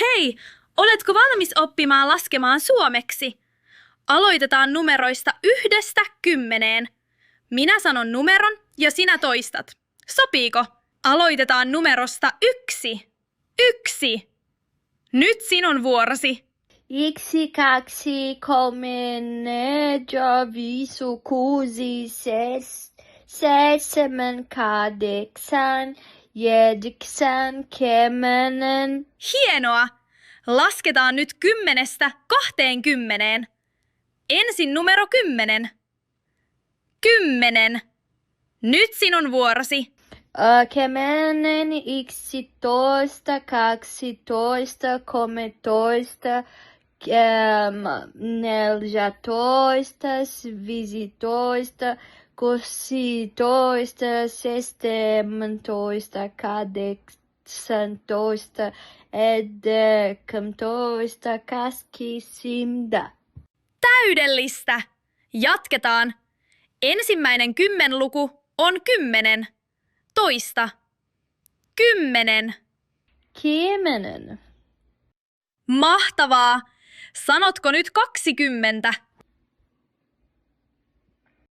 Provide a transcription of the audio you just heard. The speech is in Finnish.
Hei, oletko valmis oppimaan laskemaan suomeksi? Aloitetaan numeroista 1–10. Minä sanon numeron ja sinä toistat. Sopiiko? Aloitetaan numerosta 1. 1. Nyt sinun vuorosi. 1, 2, 3, 4, 5, 6, 7, 8, 9, 10. Hienoa! Lasketaan nyt 10–20. Ensin numero 10. 10. Nyt sinun vuorosi. 10, 11, 12, 13, 14, 15, 16, 17, 18, 19, 20. Täydellistä! Jatketaan. Ensimmäinen 10-luku on 10. Toista. 10. 10. Mahtavaa! Sanotko nyt 20?